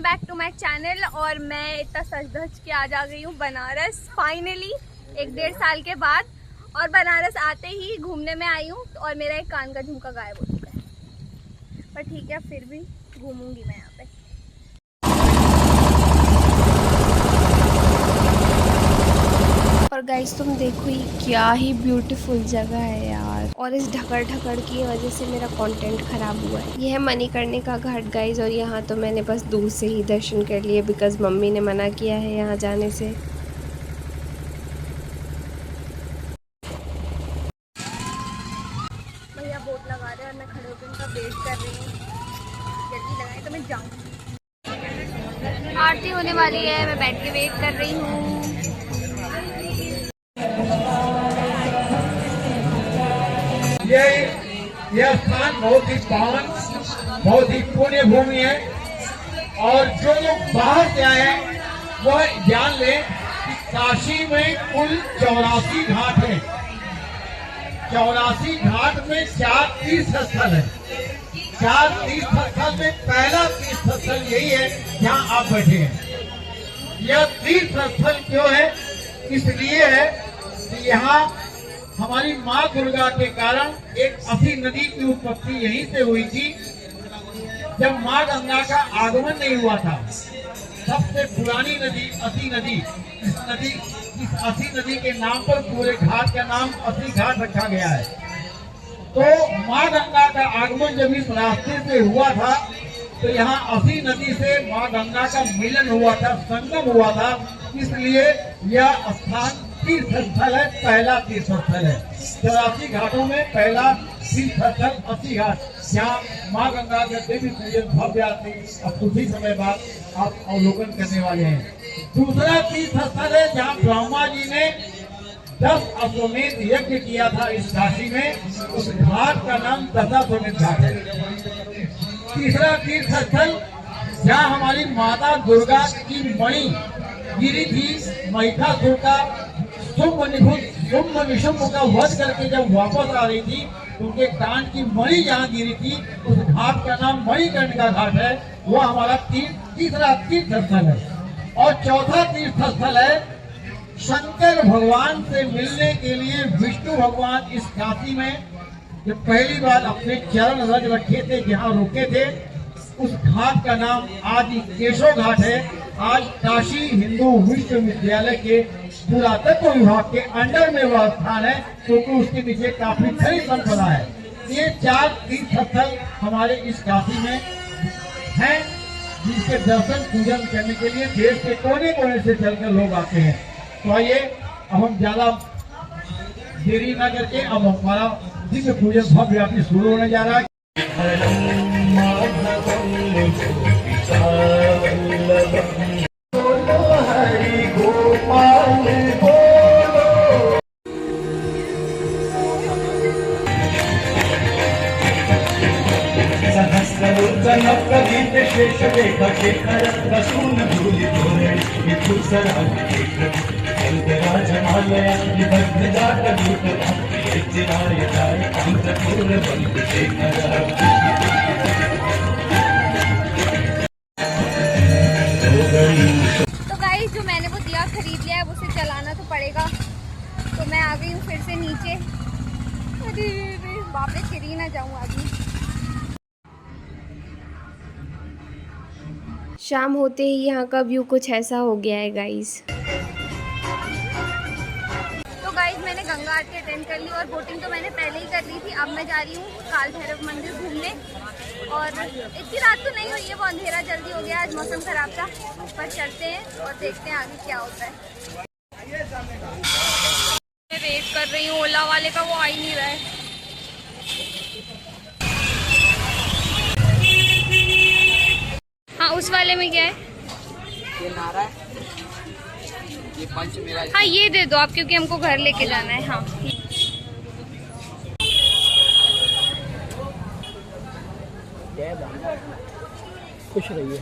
Back to my channel. और मैं इतना सज धज के आज आ गई हूँ बनारस फाइनली 1-1.5 साल के बाद। और बनारस आते ही घूमने में आई हूँ और मेरा एक कान का झुमका गायब हो चुका है, पर ठीक है फिर भी घूमूंगी मैं यहाँ पे। और गाइस तुम देखो ये क्या ही ब्यूटीफुल जगह है यार, और इस ढकड़ की वजह से मेरा कंटेंट खराब हुआ है। ये है मणिकर्णिका का घाट गाइस, और यहाँ तो मैंने बस दूर से ही दर्शन कर लिए बिकॉज मम्मी ने मना किया है यहाँ जाने से। भैया बोट लगा रहे हैं और मैं खड़े होकर उनका वेट कर रही हूँ, जल्दी लगाए तो मैं जाऊँ। आरती होने वाली है, मैं बैठ के वेट कर रही हूँ। यह स्थान बहुत ही पावन, बहुत ही पुण्य भूमि है। और जो लोग बाहर से आए हैं वह जान लें कि काशी में कुल 84 घाट है। 84 घाट में 4 तीर्थ स्थल है। 4 तीर्थ स्थल में पहला तीर्थ स्थल यही है जहाँ आप बैठे हैं। यह तीर्थ स्थल क्यों है? इसलिए है कि यहाँ हमारी माँ दुर्गा के कारण एक असी नदी की उत्पत्ति यहीं से हुई थी। जब माँ गंगा का आगमन नहीं हुआ था, सबसे पुरानी नदी असी नदी, इस असी नदी के नाम पर पूरे घाट का नाम असी घाट रखा गया है। तो माँ गंगा का आगमन जब इस रास्ते से हुआ था तो यहाँ असी नदी से माँ गंगा का मिलन हुआ था, संगम हुआ था। इसलिए यह स्थान तीर्थ स्थल है, पहला तीर्थ स्थल है। 84 घाटों में पहला तीर्थ स्थल असी घाट, जहाँ माँ गंगा के देवी पूजन भव्य आरती अब कुछ ही समय बाद आप अवलोकन करने वाले हैं। दूसरा तीर्थ स्थल है जहाँ ब्रह्मा जी ने 10 अश्वमेध यज्ञ किया था इस काशी में, उस घाट का नाम दशाश्वमेध घाट है। तीसरा तीर्थ स्थल जहाँ हमारी माता दुर्गा की मणि गिरी थी, महिषासुर का शुंभ निशुंभ का वध करके जब वापस आ रही थी तो उनके कान की मणि जहाँ गिरी थी, उस घाट का नाम मणिकर्णिका घाट है। वह हमारा तीसरा तीर्थ स्थल है। और चौथा तीर्थ स्थल है शंकर भगवान से मिलने के लिए विष्णु भगवान इस काशी में जब पहली बार अपने चरण रज रखे थे, जहाँ रुके थे, उस घाट का नाम आज केशव घाट है। आज काशी हिंदू विश्वविद्यालय के पुरातत्व विभाग के अंडर में वह स्थान है, क्योंकि उसके नीचे काफी खरी संपदा है। ये 4 तीर्थ स्थल हमारे इस काशी में हैं, जिसके दर्शन पूजन करने के लिए देश के कोने कोने से चलकर लोग आते हैं। तो आइए अब हम ज्यादा देरी न करके अब हमारा दिव्य पूजन भव्य आरती शुरू होने जा रहा है। तो गाइस जो मैंने वो दिया खरीद लिया है, उसे चलाना तो पड़ेगा। तो मैं आ गई हूँ फिर से नीचे। अरे बाप रे, गिर ही ना जाऊँ आदमी। शाम होते ही यहाँ का व्यू कुछ ऐसा हो गया है गाइस। तो गाइस मैंने गंगा आरती अटेंड कर ली और बोटिंग तो मैंने पहले ही कर ली थी। अब मैं जा रही हूँ काल भैरव मंदिर घूमने। और इतनी रात तो नहीं हुई है, वो अंधेरा जल्दी हो गया, आज मौसम खराब था। पर चलते हैं और देखते हैं आगे क्या होता है। मैं वेट कर रही हूँ ओला वाले का, वो आ ही नहीं रहा है। हाँ उस वाले में क्या है? ये नारा है, ये पंच मेरा। हाँ ये दे दो आप, क्योंकि हमको घर लेके जाना है। हाँ खुश रहिए।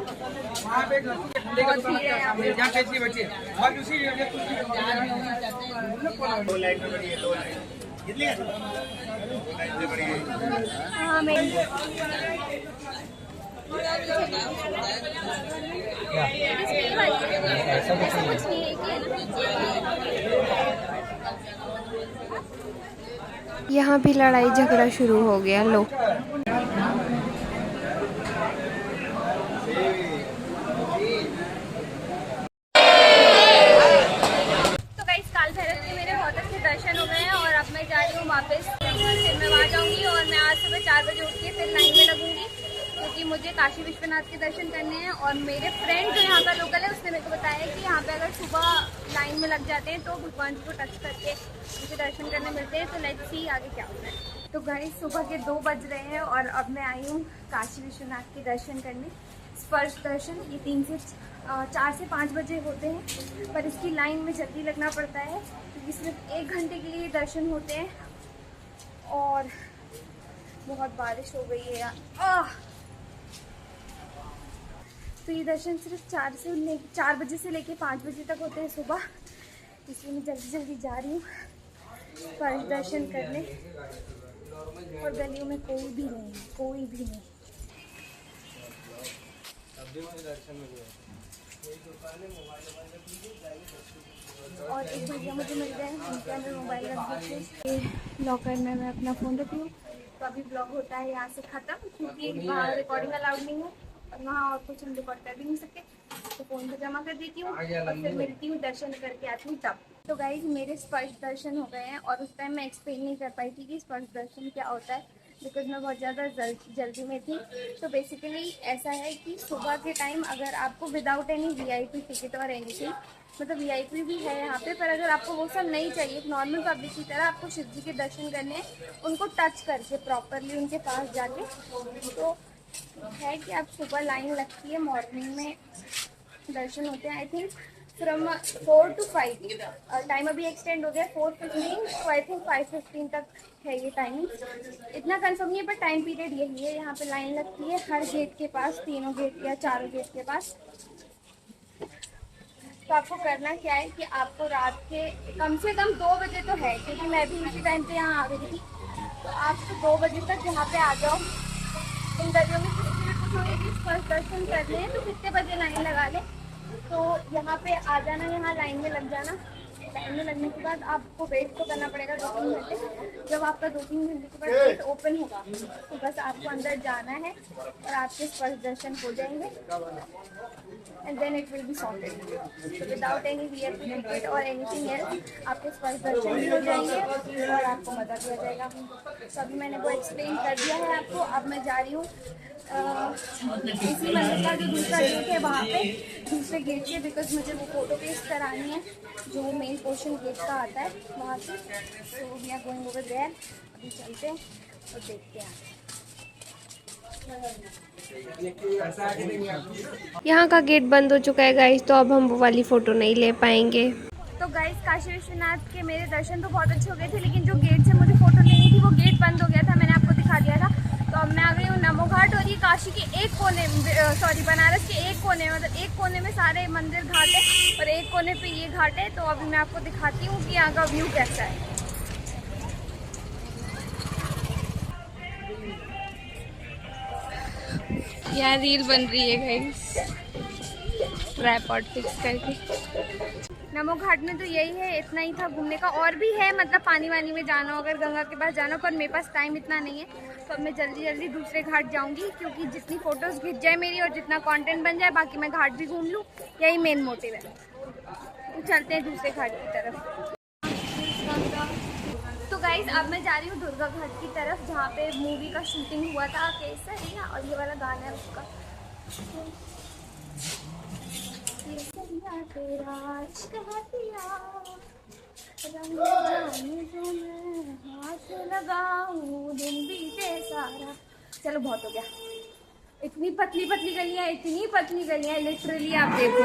वहाँ पे एक लड्डू के ठंडे का दुकान है, जहाँ बेची बच्चे और उसी हाँ मैं ऐसा कुछ नहीं है यहाँ भी लड़ाई झगड़ा शुरू हो गया। लो तो गाइस काल भैरव के मेरे बहुत अच्छे दर्शन हो गए हैं और अब मैं जा रही हूँ वापस। फिर मैं वहाँ जाऊँगी और मैं आज सुबह 4 बजे उठ के फिर लाइन में लगूंगी, क्योंकि मुझे काशी विश्वनाथ के दर्शन करने हैं। और मेरे फ्रेंड जो यहाँ का लोकल है उसने मेरे को बताया कि यहाँ पे अगर सुबह लाइन में लग जाते हैं तो भगवान जी को टच करके उनके दर्शन करने मिलते हैं। तो लेट्स सी आगे क्या होता है। तो गाइस सुबह के 2 बज रहे हैं और अब मैं आई हूँ काशी विश्वनाथ के दर्शन करने। स्पर्श दर्शन ये 4 से 5 बजे होते हैं, पर इसकी लाइन में जल्दी लगना पड़ता है क्योंकि सिर्फ 1 घंटे के लिए दर्शन होते हैं। और बहुत बारिश हो गई है यार। तो ये दर्शन सिर्फ 4 बजे से लेके 5 बजे तक होते हैं सुबह, इसलिए मैं जल्दी जल्दी जा रही हूँ स्पर्श दर्शन करने। और गलियों में कोई भी नहीं, कोई भी नहीं। और एक भैया मुझे मिल गए हैं, उनके अंदर मोबाइल रख देते हैं। लॉकर में मैं अपना फ़ोन रखी हूँ। तो अभी ब्लॉग होता है यहाँ से ख़त्म, क्योंकि वहाँ रिकॉर्डिंग अलाउड नहीं है और वहाँ और कुछ हम रिकॉर्ड कर भी नहीं सकते। तो फ़ोन पे जमा कर देती हूँ और फिर मिलती हूँ, दर्शन करके आती हूँ तब। तो गाइज मेरे स्पर्श दर्शन हो गए हैं और उस टाइम मैं एक्सप्लेन नहीं कर पाई थी कि स्पर्श दर्शन क्या होता है, बिकॉज मैं बहुत ज़्यादा जल्दी में थी। तो बेसिकली ऐसा है कि सुबह के टाइम अगर आपको विदाउट एनी वीआईपी टिकट और एनीथिंग, मतलब वीआईपी भी है यहाँ पे, पर अगर आपको वो सब नहीं चाहिए, नॉर्मल पब्लिक की तरह आपको शिव जी के दर्शन करने हैं, उनको टच करके प्रॉपरली उनके पास जाके, तो है कि आप सुबह लाइन लगती है, मॉर्निंग में दर्शन होते हैं। I think from 4 to 5 time अभी एक्सटेंड हो गया 4:15, तो आई थिंक 5:15 तक है ये टाइमिंग। इतना कंफर्म नहीं है पर टाइम पीरियड यही है। यहाँ पे लाइन लगती है हर गेट के पास, 3 गेट या 4 गेट के पास। तो आपको करना क्या है कि आपको रात के कम से कम 2 बजे तो है, क्योंकि मैं भी उसी टाइम पे यहाँ आ गई थी, तो आप 2 बजे तक यहाँ पे आ जाओ। इन गलियों में किसी भी पूछोगे कि स्पर्श दर्शन करने हैं तो कितने बजे लाइन लगा लें, तो यहाँ पे आ जाना, यहाँ लाइन में लग जाना। लाइन में लगने के बाद आपको वेट तो करना पड़ेगा 2-3 घंटे। जब आपका 2-3 घंटे के बाद गेट ओपन होगा तो बस आपको अंदर जाना है और आपके स्पर्श दर्शन हो जाएंगे and then it will be sorted without any VIP ticket और एनीथिंग एल्स। आपके स्पर्श दर्शन भी हो जाएंगे और आपको मजा भी आ जाएगा। तो अभी मैंने वो एक्सप्लेन कर दिया है आपको। अब मैं जा रही हूँ इसी मंदिर का जो दूसरा गेट है वहाँ पे, दूसरे गेट से, बिकॉज मुझे वो फोटो पेस्ट करानी है जो मेन पोर्शन गेट का आता है वहाँ से। तो we are going over there. अभी चलते हैं और देखते हैं। यहाँ का गेट बंद हो चुका है गाइस, तो अब हम वो वाली फ़ोटो नहीं ले पाएंगे। तो गाइस काशी विश्वनाथ के मेरे दर्शन तो बहुत अच्छे हो गए थे, लेकिन जो गेट से मुझे फ़ोटो लेनी थी वो गेट बंद हो गया था, मैंने आपको दिखा दिया था। तो अब मैं आ गई हूँ नमो घाट, और ये काशी के एक कोने, सॉरी बनारस के एक कोने, मतलब एक कोने में सारे मंदिर घाट है और एक कोने पे ये घाट है। तो अभी मैं आपको दिखाती हूँ कि यहाँ का व्यू कैसा है। यहाँ रील बन रही है गाइस, ट्राइपॉड फिक्स करके। नमो घाट में तो यही है, इतना ही था घूमने का। और भी है, मतलब पानी वानी में जाना, अगर गंगा के पास जाना, पर मेरे पास टाइम इतना नहीं है। तो अब मैं जल्दी जल्दी दूसरे घाट जाऊंगी, क्योंकि जितनी फोटोज खिंच जाए मेरी और जितना कंटेंट बन जाए, बाकी मैं घाट भी घूम लूँ, यही मेन मोटिव है। तो चलते हैं दूसरे घाट की तरफ। तो गाइज अब मैं जा रही हूँ दुर्गा घाट की तरफ, जहाँ पे मूवी का शूटिंग हुआ था केसरिया, और ये वाला गाना है उसका। केसरिया तेरा इश्क है पिया, रंग जाने जो मैं हाथ लगाऊं, दिन बीते सारा। चलो बहुत हो गया। इतनी पतली पतली गलियां, इतनी पतली गलियां, लिटरली आप देखो।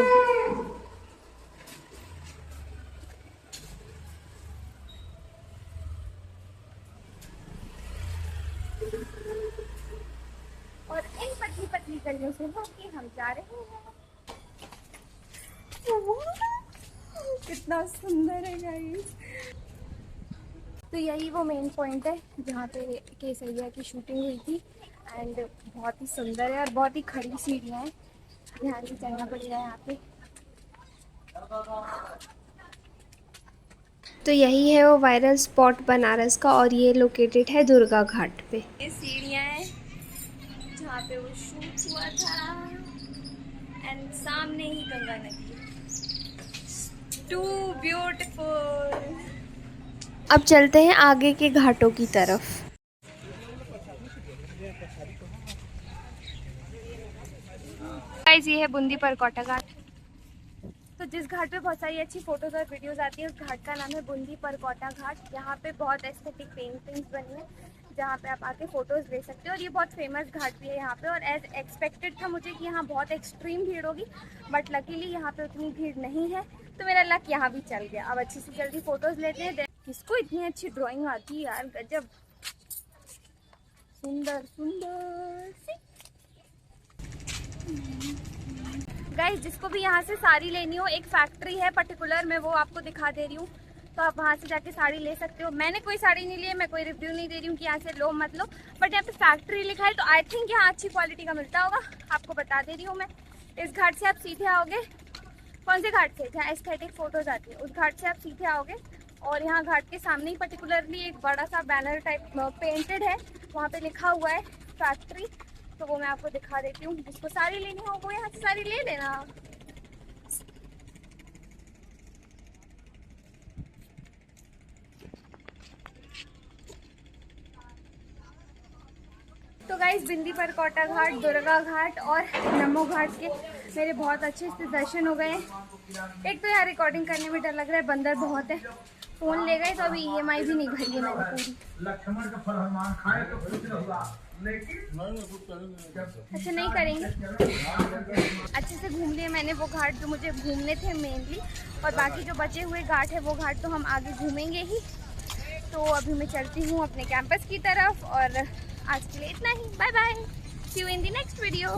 और इन पतली पतली गलियों जगह से होके हम जा रहे हैं। कितना सुंदर है गाइस। तो यही वो मेन पॉइंट है जहाँ पे केसरिया की शूटिंग हुई थी एंड बहुत ही सुंदर है और बहुत ही खड़ी सीढ़ियाँ हैं, ध्यान से चलना पड़ेगा यहाँ पे। तो यही है वो वायरल स्पॉट बनारस का और ये लोकेटेड है दुर्गा घाट पे। ये सीढ़ियाँ हैं जहाँ पे वो शूट हुआ था एंड सामने ही गंगा नदी है। Too beautiful. अब चलते हैं आगे के घाटों की तरफ। गाइस ये है बूंदी परकोटा घाट। तो जिस घाट पे बहुत सारी अच्छी फोटोज और वीडियोस आती है उस घाट का नाम है बूंदी परकोटा घाट। यहाँ पे बहुत एस्थेटिक पेंटिंग्स बनी है जहाँ पे आप आके फोटोज ले सकते हो और ये बहुत फेमस घाट भी है यहाँ पे। और एज एक्सपेक्टेड था मुझे कि यहाँ बहुत एक्सट्रीम भीड़ होगी, बट लकीली यहाँ पे उतनी भीड़ नहीं है, तो मेरा लक यहाँ भी चल गया। अब अच्छी से जल्दी फोटोज लेते हैं। किसको इतनी अच्छी ड्राइंग आती है यार, गजब, सुंदर सुंदर सी। गाइस जिसको भी यहाँ से साड़ी लेनी हो, एक फैक्ट्री है पर्टिकुलर, मैं वो आपको दिखा दे रही हूँ, तो आप वहाँ से जाके साड़ी ले सकते हो। मैंने कोई साड़ी नहीं ली है, मैं कोई रिव्यू नहीं दे रही हूँ कि यहाँ से लो मत लो, बट यहाँ पे फैक्ट्री लिखा है तो आई थिंक यहाँ अच्छी क्वालिटी का मिलता होगा, आपको बता दे रही हूँ मैं। इस घाट से आप सीधे आओगे, कौन से घाट से, जहाँ एस्थेटिक फोटोज आती है उस घाट से आप सीधे आओगे और यहाँ घाट के सामने ही पर्टिकुलरली एक बड़ा सा बैनर टाइप पेंटेड है, वहाँ पे लिखा हुआ है फैक्ट्री, तो वो मैं आपको दिखा देती हूँ। जिसको साड़ी लेनी हो वो यहाँ से साड़ी ले लेना। तो गाइस बिंदी परकोटा घाट, दुर्गा घाट और नमो घाट के मेरे बहुत अच्छे से दर्शन हो गए। एक तो यार रिकॉर्डिंग करने में डर लग रहा है, बंदर बहुत है, फोन ले गए तो अभी EMI भी नहीं भरी है मैंने पूरी। लक्ष्मण का फरमान खाए तो खुश रहूंगा, अच्छा नहीं करेंगे। अच्छे से घूम लिए मैंने वो घाट जो मुझे घूमने थे मेनली, और बाकी जो बचे हुए घाट है वो घाट तो हम आगे घूमेंगे ही। तो अभी मैं चलती हूँ अपने कैंपस की तरफ और आज के लिए इतना ही। Bye bye, see you in the next video.